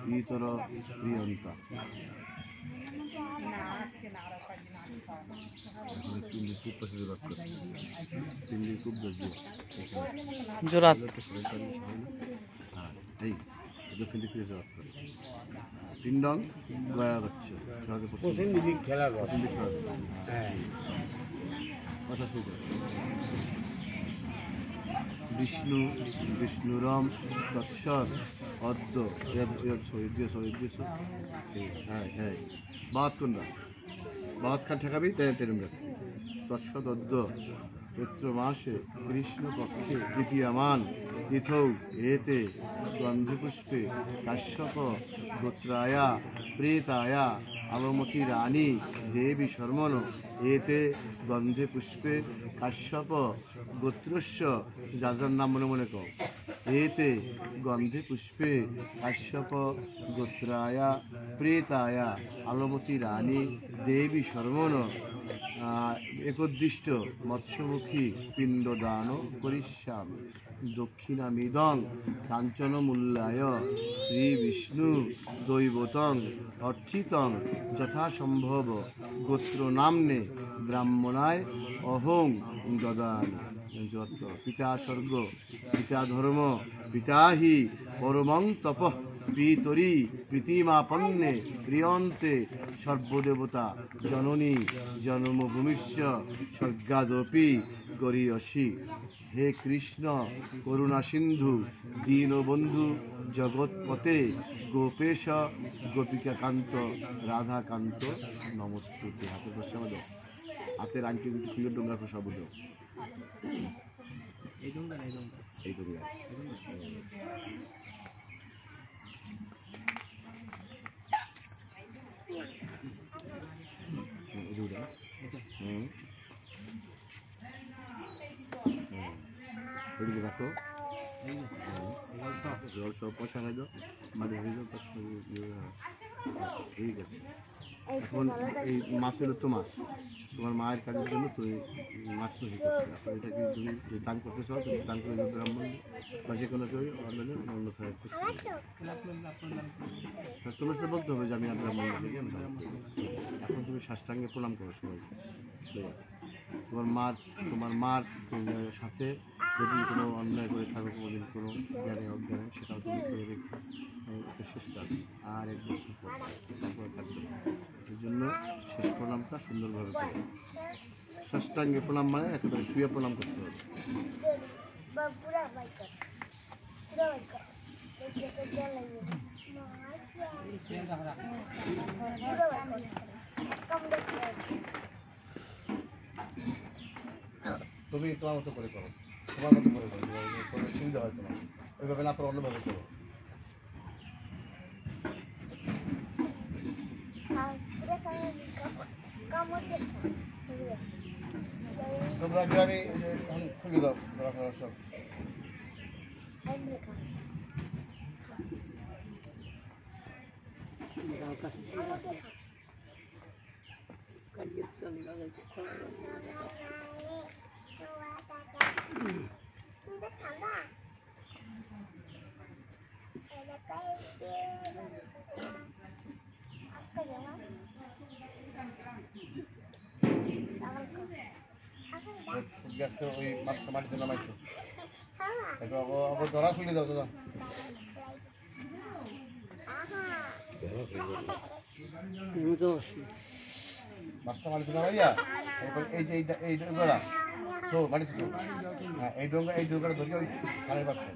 পিতর প্রিয়ন্তা। জোরাত পিন্ডন গয়া যাচ্ছে বিষ্ণু বিষ্ণুরম তৎসৎ অদ্য বাদ কোনটা বাদ খান ঠেকাবি টেরম তৎসৎ অদ্য চৈত্র মাসে কৃষ্ণপক্ষে দ্বিতীয়মান তিথৌ এতে গন্ধপুষ্পে কাশ্যপ গোত্রায়া প্রেতায়া আলমতি রানী দেবী শর্মণ এতে গন্ধে পুষ্পে কাশ্যপ গোত্রস্য যার যার নাম মনে মনে কও এতে গন্ধে পুষ্পে কাশ্যপ গোত্রায়া প্রেতায়া আলমতি রানী দেবী শর্মণ একোদ্দিষ্ট মৎস্যমুখী পিণ্ডদান করিষ্যামি দক্ষিণামিদং কাঞ্চনমূল্যায় শ্রীবিষ্ণু দৈবতং অর্চিতং যথাসম্ভব গোত্রনাম্নে ব্রাহ্মণায় অহং দদামি। পিতা স্বর্গ পিতা ধর্ম পিতা হি পরমং তপঃ পিতরি প্রীতিমাপন্নে প্রিয়ন্তে সর্বদেবতা জননী জন্মভূমিশ্চ স্বর্গাদপি গরীয়সী। হে কৃষ্ণ করুণা সিন্ধু দীনবন্ধু জগৎপতে গোপেশ গোপিকাকান্ত রাধাকান্ত নমস্তুতে। হাতে প্রসাদ দাও, হাতের আংটি কিন্তু ফুলের ডোঙ্গা প্রসাদ দাও। এই ডোঙ্গা রাখো জল সব পয়সা খাই দাও মানে হয়ে যাও। ঠিক আছে, এখন এই মাছ হলো তোমার মায়ের কাজের জন্য তুমি মাছ তৈরি করছো। এখন এটাকে তুমি যদি দান করতে চাও তুমি দান করে দেবে ব্রাহ্মণ বা যে কোনো কেউ অনলাইনে অন্য খাবার তোমার সাথে বলতে হবে যে আমি ব্রাহ্মণ থেকে এখন তুমি সাষ্টাঙ্গে প্রণাম করো সবাই। তোমার মার সাথে যদি কোনো অন্যায় করে থাকো কোনোদিন কোনো জ্ঞানে অজ্ঞানে সেটাও তুমি করে রেখে শেষ কাজ আর 1 বছর পর তারপরে থাকবে। এই জন্য শেষ প্রণামটা সুন্দরভাবে করো। সাষ্টাঙ্গে প্রণাম মানে একেবারে শুয়ে প্রণাম করতে হবে। তুমি তোমার মতো করে করো, তোমার মতো করে করো, কোনো সুবিধা হয় তোমার ওইভাবে না করো অন্যভাবে করো। তোমরা গ্রামে খুলে দাও সব গ্যাসটা ওই মাছটা মাটিতে নামাইছো আবার ধরা খুলে দাও দাদা। মাছটা মাটিতে নামাইয়া এই যে এই ডোঙ্গা তো মাটিতে হ্যাঁ এই ডোঙ্গাটা ধরে ওই খালের পাশে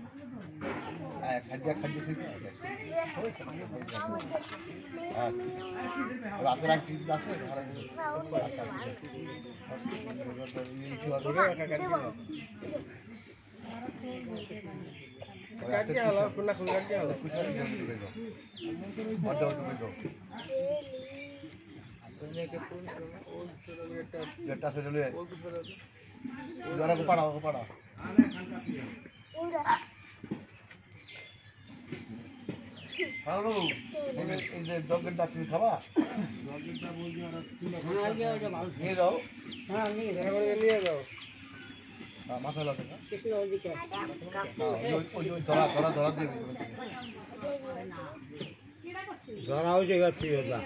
এক সাইড ঠিক রাতের এক টিপ আছে পাড়া হ্যালো এই যে ডগের ডাক তুমি খাবা নিয়ে যাও। হ্যাঁ নিয়ে যাও মাথা লাগে ধরা দিয়ে ধরা হয়েছে এবার প্রিয়তা